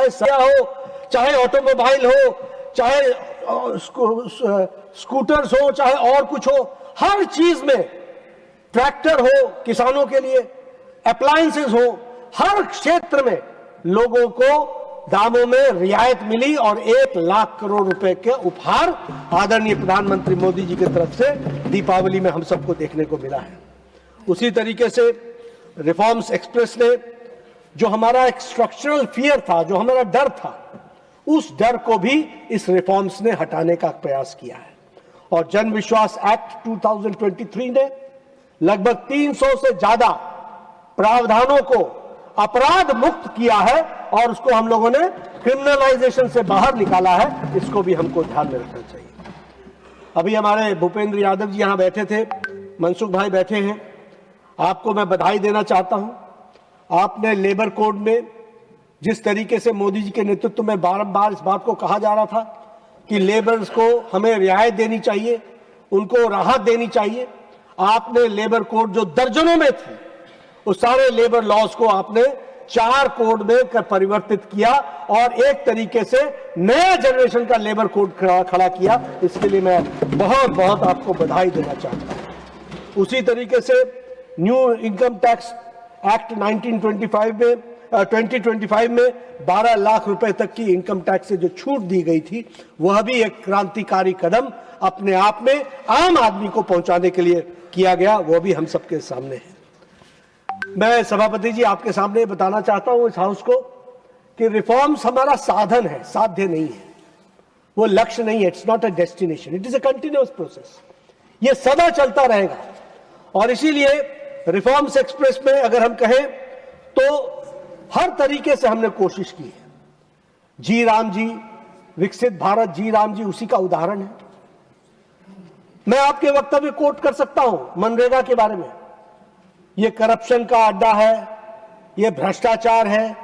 चाहे सया हो, चाहे ऑटोमोबाइल हो, चाहे स्कूटर्स हो, चाहे और कुछ हो, हर चीज में, ट्रैक्टर हो किसानों के लिए, अप्लायंसेस हो, हर क्षेत्र में लोगों को दामों में रियायत मिली और 1 लाख करोड़ रुपए के उपहार आदरणीय प्रधानमंत्री मोदी जी की तरफ से दीपावली में हम सबको देखने को मिला है। उसी तरीके से रिफॉर्म्स एक्सप्रेस ने जो हमारा एक स्ट्रक्चरल फियर था, जो हमारा डर था, उस डर को भी इस रिफॉर्म्स ने हटाने का प्रयास किया है। और जन विश्वास एक्ट 2023 ने लगभग 300 से ज्यादा प्रावधानों को अपराध मुक्त किया है और उसको हम लोगों ने क्रिमिनलाइजेशन से बाहर निकाला है। इसको भी हमको ध्यान में रखना चाहिए। अभी हमारे भूपेंद्र यादव जी यहां बैठे थे, मनसुख भाई बैठे हैं, आपको मैं बधाई देना चाहता हूं। आपने लेबर कोड में जिस तरीके से मोदी जी के नेतृत्व में बारंबार इस बात को कहा जा रहा था कि लेबर्स को हमें रियायत देनी चाहिए, उनको राहत देनी चाहिए, आपने लेबर कोड जो दर्जनों में थे उस सारे लेबर लॉज को आपने 4 कोड में परिवर्तित किया और एक तरीके से नया जनरेशन का लेबर कोड खड़ा किया। इसके लिए मैं बहुत बहुत आपको बधाई देना चाहता हूं। उसी तरीके से न्यू इनकम टैक्स एक्ट 2025 में 12 लाख रुपए तक की इनकम टैक्स से जो छूट दी गई थी, वह भी एक क्रांतिकारी कदम अपने आप में आम आदमी को पहुंचाने के लिए किया गया, वो भी हम सबके सामने है। मैं सभापति जी आपके सामने बताना चाहता हूं इस हाउस को कि रिफॉर्म्स हमारा साधन है, साध्य नहीं है, वो लक्ष्य नहीं है। It's not a destination, it is a continuous process. ये सदा चलता रहेगा और इसीलिए रिफॉर्म्स एक्सप्रेस में अगर हम कहें तो हर तरीके से हमने कोशिश की है। जी राम जी, विकसित भारत, जी राम जी उसी का उदाहरण है। मैं आपके वक्तव्य कोट कर सकता हूं मनरेगा के बारे में। ये करप्शन का अड्डा है, ये भ्रष्टाचार है,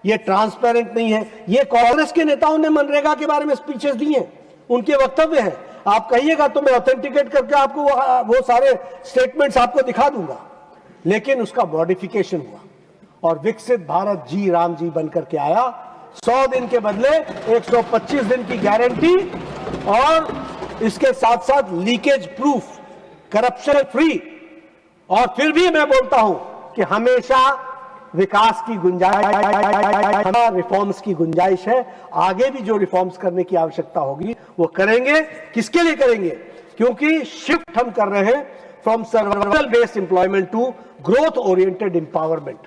ये ट्रांसपेरेंट नहीं है। ये कांग्रेस के नेताओं ने मनरेगा के बारे में स्पीचेस दी हैं, उनके वक्तव्य हैं। आप कहिएगा तो मैं ऑथेंटिकेट करके आपको वो सारे स्टेटमेंट्स आपको दिखा दूंगा। लेकिन उसका मॉडिफिकेशन हुआ और विकसित भारत जी राम जी बनकर के आया। 100 दिन के बदले 125 दिन की गारंटी और इसके साथ साथ लीकेज प्रूफ, करप्शन फ्री। और फिर भी मैं बोलता हूं कि हमेशा विकास की गुंजाइश, रिफॉर्म्स की गुंजाइश है। आगे भी जो रिफॉर्म्स करने की आवश्यकता होगी वो करेंगे। किसके लिए करेंगे? क्योंकि शिफ्ट हम कर रहे हैं from survival based employment to growth oriented empowerment,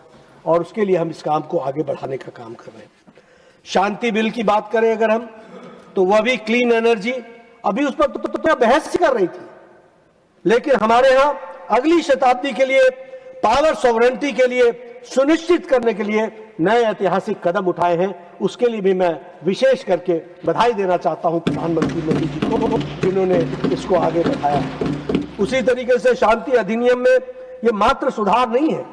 और उसके लिए हम इस काम को आगे बढ़ाने का काम कर रहे हैं। शांति बिल की बात करें अगर हम, तो वह भी क्लीन एनर्जी, अभी उस पर तो बहस कर रही थी, लेकिन हमारे यहां अगली शताब्दी के लिए, पावर सॉवरेंटी के लिए सुनिश्चित करने के लिए नए ऐतिहासिक कदम उठाए हैं। उसके लिए भी मैं विशेष करके बधाई देना चाहता हूं प्रधानमंत्री मोदी जी को, जिन्होंने इसको आगे बढ़ाया। उसी तरीके से शांति अधिनियम में ये मात्र सुधार नहीं है,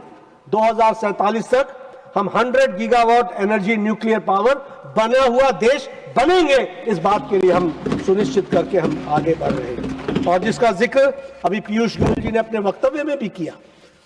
2047 तक हम 100 गीगावाट एनर्जी न्यूक्लियर पावर बना हुआ देश बनेंगे। इस बात के लिए हम सुनिश्चित करके हम आगे बढ़ रहे हैं। और जिसका जिक्र अभी पीयूष गोयल जी ने अपने वक्तव्य में भी किया,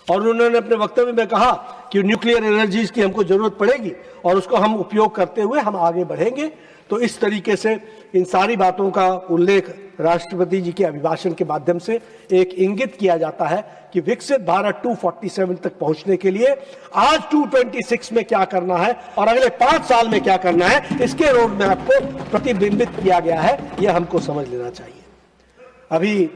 और उन्होंने अपने वक्तव्य में कहा कि न्यूक्लियर एनर्जीज की हमको जरूरत पड़ेगी और उसको हम उपयोग करते हुए हम आगे बढ़ेंगे। तो इस तरीके से इन सारी बातों का उल्लेख राष्ट्रपति जी के अभिभाषण के माध्यम से एक इंगित किया जाता है कि विकसित भारत 247 तक पहुंचने के लिए आज 226 में क्या करना है और अगले 5 साल में क्या करना है, इसके रोड मैप को प्रतिबिंबित किया गया है। यह हमको समझ लेना चाहिए। अभी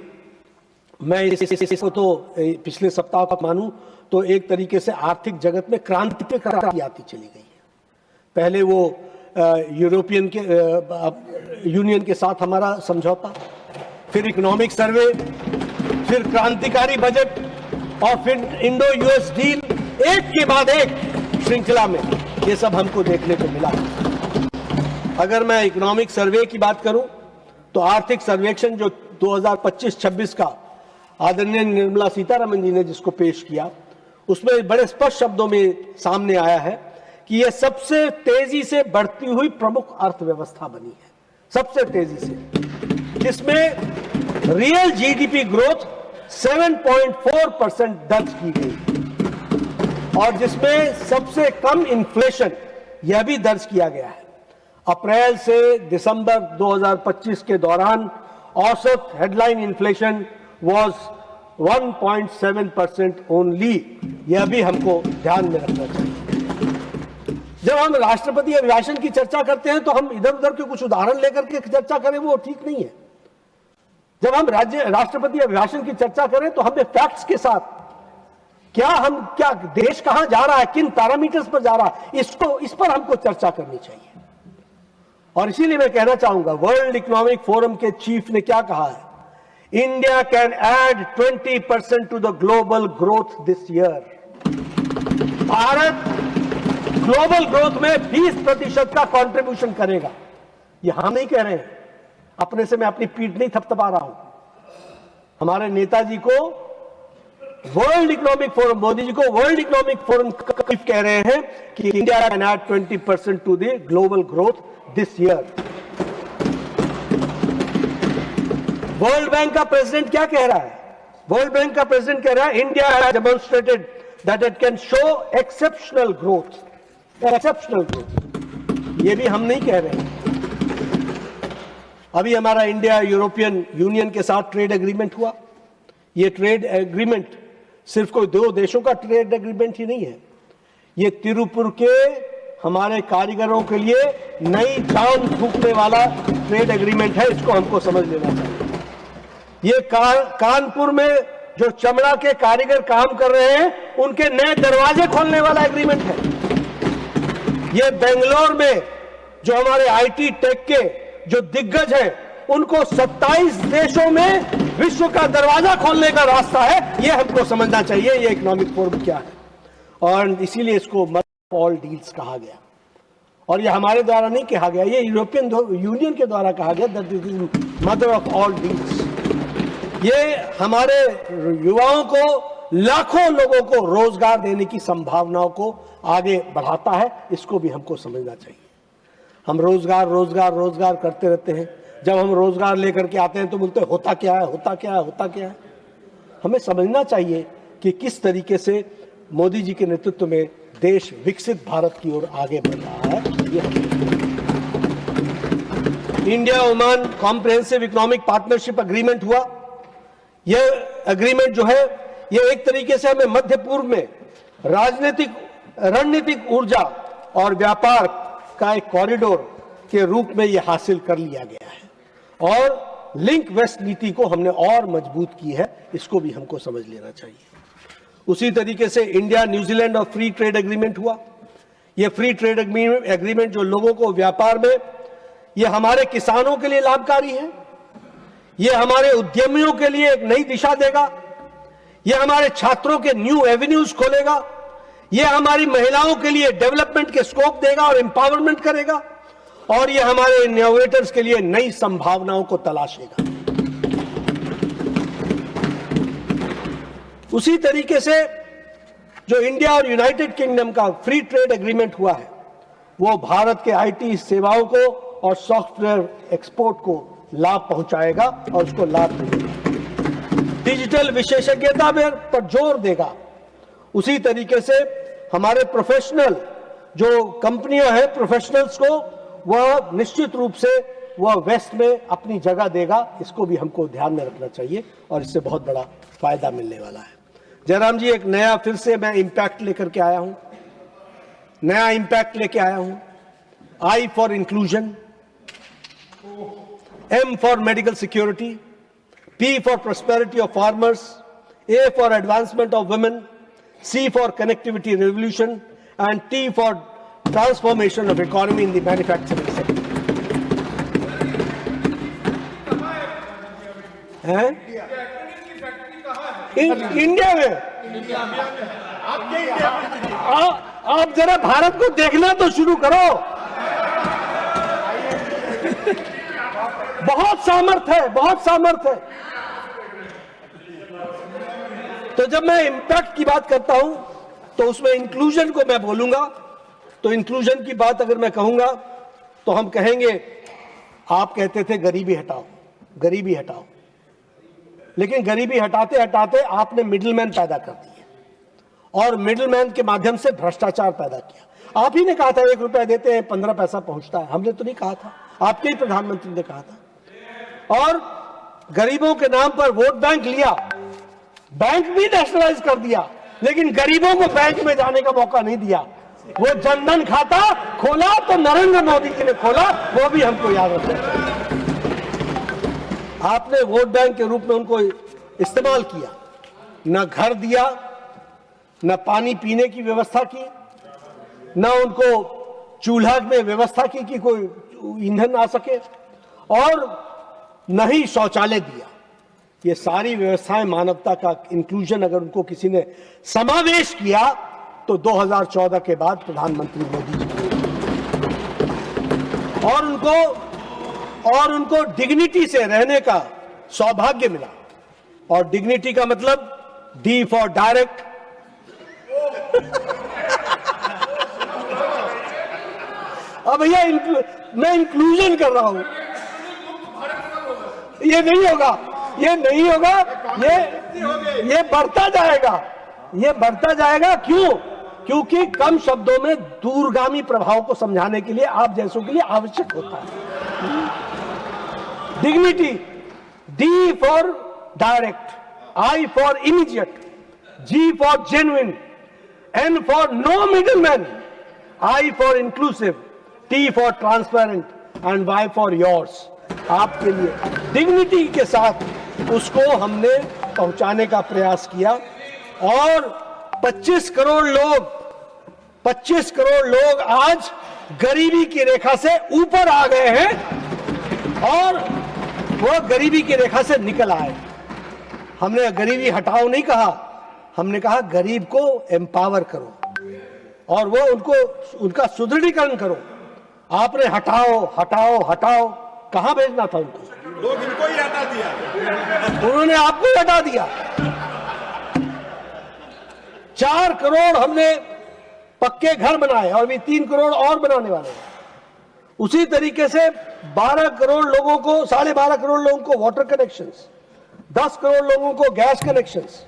मैं इसको तो पिछले सप्ताह का मानूं तो एक तरीके से आर्थिक जगत में क्रांति पे क्रांति आती चली गई है। पहले वो यूरोपियन के यूनियन के साथ हमारा समझौता, फिर इकोनॉमिक सर्वे, फिर क्रांतिकारी बजट और फिर इंडो यूएस डील, एक के बाद एक श्रृंखला में ये सब हमको देखने को मिला। अगर मैं इकोनॉमिक सर्वे की बात करूं तो आर्थिक सर्वेक्षण जो 2025-26 का आदरणीय निर्मला सीतारमण जी ने जिसको पेश किया, उसमें बड़े स्पष्ट शब्दों में सामने आया है कि यह सबसे तेजी से बढ़ती हुई प्रमुख अर्थव्यवस्था बनी है, सबसे तेजी से, जिसमें रियल जीडीपी ग्रोथ 7.4% दर्ज की गई और जिसमें सबसे कम इन्फ्लेशन यह भी दर्ज किया गया है। अप्रैल से दिसंबर 2025 के दौरान औसत हेडलाइन इन्फ्लेशन वाज 1.7% ओनली। यह भी हमको ध्यान में रखना चाहिए। जब हम राष्ट्रपति अभिभाषण की चर्चा करते हैं तो हम इधर उधर के कुछ उदाहरण लेकर के चर्चा करें, वो ठीक नहीं है। जब हम राष्ट्रपति अभिभाषण की चर्चा करें तो हमें फैक्ट्स के साथ क्या देश कहां जा रहा है, किन पैरामीटर्स पर जा रहा है, इस पर हमको चर्चा करनी चाहिए। और इसीलिए मैं कहना चाहूंगा, वर्ल्ड इकोनॉमिक फोरम के चीफ ने क्या कहा है, India can add 20% to the global growth this year. Bharat global growth में 20% का कंट्रीब्यूशन करेगा। ये हम नहीं कह रहे हैं, अपने से मैं अपनी पीठ नहीं थपथपा रहा हूं। हमारे नेताजी को world economic forum, Modi ji को वर्ल्ड इकोनॉमिक फोरम कह रहे हैं कि India can add 20% to the global growth this year. World bank का प्रेसिडेंट क्या कह रहा है? वर्ल्ड बैंक का प्रेसिडेंट कह रहा है, India has demonstrated that it can show exceptional growth. Exceptional growth ये भी हम नहीं कह रहे हैं। अभी हमारा इंडिया यूरोपियन यूनियन के साथ ट्रेड एग्रीमेंट हुआ। ये ट्रेड एग्रीमेंट सिर्फ कोई दो देशों का ट्रेड एग्रीमेंट ही नहीं है, ये तिरुपुर के हमारे कारीगरों के लिए नई जान फूंकने वाला ट्रेड एग्रीमेंट है। इसको हमको समझ लेना चाहिए। ये कानपुर में जो चमड़ा के कारीगर काम कर रहे हैं उनके नए दरवाजे खोलने वाला एग्रीमेंट है। ये बेंगलोर में जो हमारे आईटी टेक के जो दिग्गज हैं उनको 27 देशों में विश्व का दरवाजा खोलने का रास्ता है। ये हमको समझना चाहिए ये इकोनॉमिक फोरम क्या है, और इसीलिए इसको मदर ऑफ ऑल डील्स कहा गया। और ये हमारे द्वारा नहीं कहा गया, ये यूरोपियन यूनियन के द्वारा कहा गया that is mother of all deals. ये हमारे युवाओं को, लाखों लोगों को रोजगार देने की संभावनाओं को आगे बढ़ाता है। इसको भी हमको समझना चाहिए। हम रोजगार रोजगार रोजगार करते रहते हैं। जब हम रोजगार लेकर के आते हैं तो बोलते हैं होता क्या है, होता क्या है, होता क्या है। हमें समझना चाहिए कि किस तरीके से मोदी जी के नेतृत्व में देश विकसित भारत की ओर आगे बढ़ रहा है। India Oman comprehensive economic partnership agreement हुआ। यह एग्रीमेंट जो है यह एक तरीके से हमें मध्य पूर्व में राजनीतिक रणनीतिक ऊर्जा और व्यापार का एक कॉरिडोर के रूप में यह हासिल कर लिया गया है, और लिंक वेस्ट नीति को हमने और मजबूत की है। इसको भी हमको समझ लेना चाहिए। उसी तरीके से इंडिया न्यूजीलैंड और फ्री ट्रेड एग्रीमेंट हुआ। यह फ्री ट्रेड एग्रीमेंट जो लोगों को व्यापार में, यह हमारे किसानों के लिए लाभकारी है, यह हमारे उद्यमियों के लिए एक नई दिशा देगा, यह हमारे छात्रों के न्यू एवेन्यूज खोलेगा, यह हमारी महिलाओं के लिए डेवलपमेंट के स्कोप देगा और एम्पावरमेंट करेगा, और यह हमारे इनोवेटर्स के लिए नई संभावनाओं को तलाशेगा। उसी तरीके से जो इंडिया और यूनाइटेड किंगडम का फ्री ट्रेड एग्रीमेंट हुआ है, वो भारत के आईटी सेवाओं को और सॉफ्टवेयर एक्सपोर्ट को लाभ पहुंचाएगा और उसको लाभ मिलेगा। डिजिटल विशेषज्ञता पर जोर देगा। उसी तरीके से हमारे प्रोफेशनल जो कंपनियां हैं, प्रोफेशनल्स को वह निश्चित रूप से वह वेस्ट में अपनी जगह देगा। इसको भी हमको ध्यान में रखना चाहिए और इससे बहुत बड़ा फायदा मिलने वाला है। जयराम जी, एक नया फिर से मैं इंपैक्ट लेकर के आया हूं, नया इंपैक्ट लेके आया हूं। I for inclusion, M for medical security, P for prosperity of farmers, A for advancement of women, C for connectivity revolution, and T for transformation of economy in the manufacturing sector. हैं? India में आप जरा भारत को देखना तो शुरू करो। बहुत सामर्थ्य है, बहुत सामर्थ्य है। तो जब मैं इंपैक्ट की बात करता हूं तो उसमें इंक्लूजन को मैं बोलूंगा। तो इंक्लूजन की बात अगर मैं कहूंगा तो हम कहेंगे, आप कहते थे गरीबी हटाओ, गरीबी हटाओ, लेकिन गरीबी हटाते हटाते आपने मिडिलमैन पैदा कर दिए और मिडिलमैन के माध्यम से भ्रष्टाचार पैदा किया। आप ही ने कहा था 1 रुपया देते हैं 15 पैसा पहुंचता है, हमने तो नहीं कहा था, आपके ही प्रधानमंत्री ने कहा था। और गरीबों के नाम पर वोट बैंक लिया, बैंक भी नेशनलाइज कर दिया, लेकिन गरीबों को बैंक में जाने का मौका नहीं दिया। वो जनधन खाता खोला तो नरेंद्र मोदी जी ने खोला, वो भी हमको याद रखना चाहिए। आपने वोट बैंक के रूप में उनको इस्तेमाल किया, न घर दिया, न पानी पीने की व्यवस्था की, न उनको चूल्हा में व्यवस्था की कि कोई ईंधन आ सके, और न ही शौचालय दिया। ये सारी व्यवस्थाएं, मानवता का इंक्लूजन अगर उनको किसी ने समावेश किया तो 2014 के बाद प्रधानमंत्री मोदी जी और उनको डिग्निटी से रहने का सौभाग्य मिला। और डिग्निटी का मतलब डी फॉर डायरेक्ट, अब भैया मैं इंक्लूजन कर रहा हूं, ये नहीं होगा, ये नहीं होगा, ये बढ़ता जाएगा, ये बढ़ता जाएगा। क्यों? क्योंकि कम शब्दों में दूरगामी प्रभाव को समझाने के लिए आप जैसों के लिए आवश्यक होता है। Dignity, D for direct, I for immediate, G for genuine, N for no middleman, I for inclusive, T for transparent and Y for yours. आपके लिए डिग्निटी के साथ उसको हमने पहुंचाने का प्रयास किया। और 25 करोड़ लोग आज गरीबी की रेखा से ऊपर आ गए हैं और वो गरीबी की रेखा से निकल आए। हमने गरीबी हटाओ नहीं कहा, हमने कहा गरीब को एम्पावर करो और वो उनका सुदृढ़ीकरण करो। आपने हटाओ हटाओ हटाओ, कहां भेजना था उनको? लोग इनको ही हटा दिया, उन्होंने आपको ही हटा दिया। 4 करोड़ हमने पक्के घर बनाए और भी 3 करोड़ और बनाने वाले हैं। उसी तरीके से 12 करोड़ लोगों को, 12.5 करोड़ लोगों को वाटर कनेक्शंस, 10 करोड़ लोगों को गैस कनेक्शंस,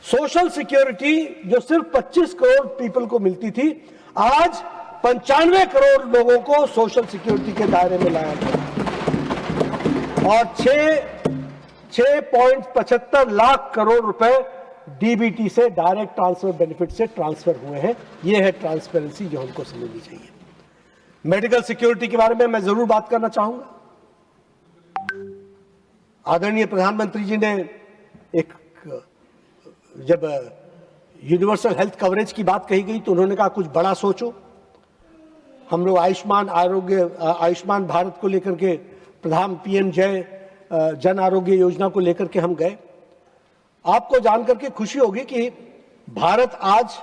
सोशल सिक्योरिटी जो सिर्फ 25 करोड़ पीपल को मिलती थी, आज 95 करोड़ लोगों को सोशल सिक्योरिटी के दायरे में लाया गया और 6.75 लाख करोड़ रुपए डीबीटी से, डायरेक्ट ट्रांसफर बेनिफिट से ट्रांसफर हुए हैं। यह है ट्रांसपेरेंसी जो हमको समझनी चाहिए। मेडिकल सिक्योरिटी के बारे में मैं जरूर बात करना चाहूंगा। आदरणीय प्रधानमंत्री जी ने जब यूनिवर्सल हेल्थ कवरेज की बात कही गई तो उन्होंने कहा कुछ बड़ा सोचो। हम लोग आयुष्मान भारत को लेकर के, प्रधान पीएम जन आरोग्य योजना को लेकर के हम गए। आपको जानकर के खुशी होगी कि भारत आज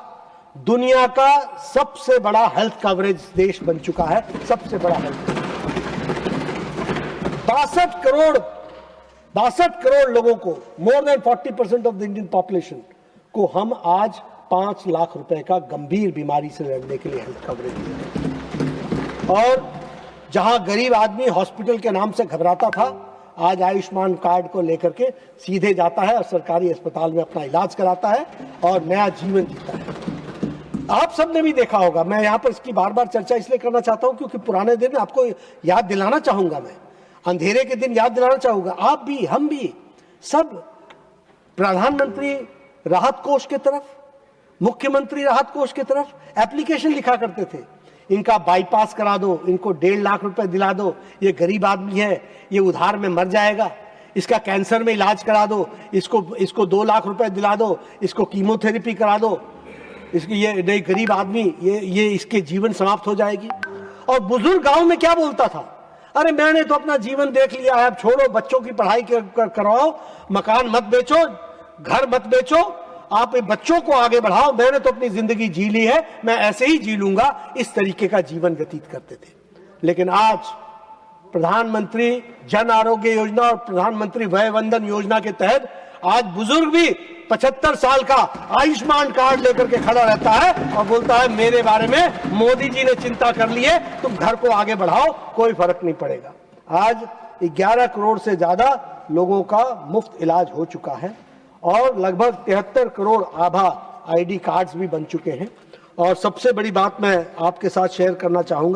दुनिया का सबसे बड़ा हेल्थ कवरेज देश बन चुका है। सबसे बड़ा हेल्थ, 62 करोड़ लोगों को, more than 40% of the Indian population को हम आज 5 लाख रुपए का गंभीर बीमारी से लड़ने के लिए हेल्थ कवरेज दे रहे हैं। और जहां गरीब आदमी हॉस्पिटल के नाम से घबराता था, आज आयुष्मान कार्ड को लेकर के सीधे जाता है और सरकारी अस्पताल में अपना इलाज कराता है और नया जीवन जीता है। आप सबने भी देखा होगा, मैं यहां पर इसकी बार बार चर्चा इसलिए करना चाहता हूं क्योंकि पुराने दिन आपको याद दिलाना चाहूंगा, मैं अंधेरे के दिन याद दिलाना चाहूंगा। आप भी, हम भी, सब प्रधानमंत्री राहत कोष की तरफ, मुख्यमंत्री राहत कोष की तरफ एप्लीकेशन लिखा करते थे, इनका बाईपास करा दो, इनको 1.5 लाख रुपए दिला दो, ये गरीब आदमी है, ये उधार में मर जाएगा, इसका कैंसर में इलाज करा दो, इसको 2 लाख रुपए दिला दो, इसको कीमोथेरेपी करा दो, ये नहीं गरीब आदमी, ये इसके जीवन समाप्त हो जाएगी। और बुजुर्ग गांव में क्या बोलता था, अरे मैंने तो अपना जीवन देख लिया है, अब छोड़ो, बच्चों की पढ़ाई करवाओ, मकान मत बेचो, घर मत बेचो, आप बच्चों को आगे बढ़ाओ, मैंने तो अपनी जिंदगी जी ली है, मैं ऐसे ही जी लूंगा। इस तरीके का जीवन व्यतीत करते थे। लेकिन आज प्रधानमंत्री जन आरोग्य योजना और प्रधानमंत्री वय वंदन योजना के तहत आज बुजुर्ग भी 75 साल का आयुष्मान कार्ड लेकर के खड़ा रहता है और बोलता है मेरे बारे में मोदी जी ने चिंता कर ली है, तुम घर को आगे बढ़ाओ, कोई फर्क नहीं पड़ेगा। आज 11 करोड़ से ज्यादा लोगों का मुफ्त इलाज हो चुका है और लगभग 73 करोड़ आभा आईडी कार्ड्स भी बन चुके हैं। और सबसे बड़ी बात मैं आपके साथ शेयर करना चाहूंगा।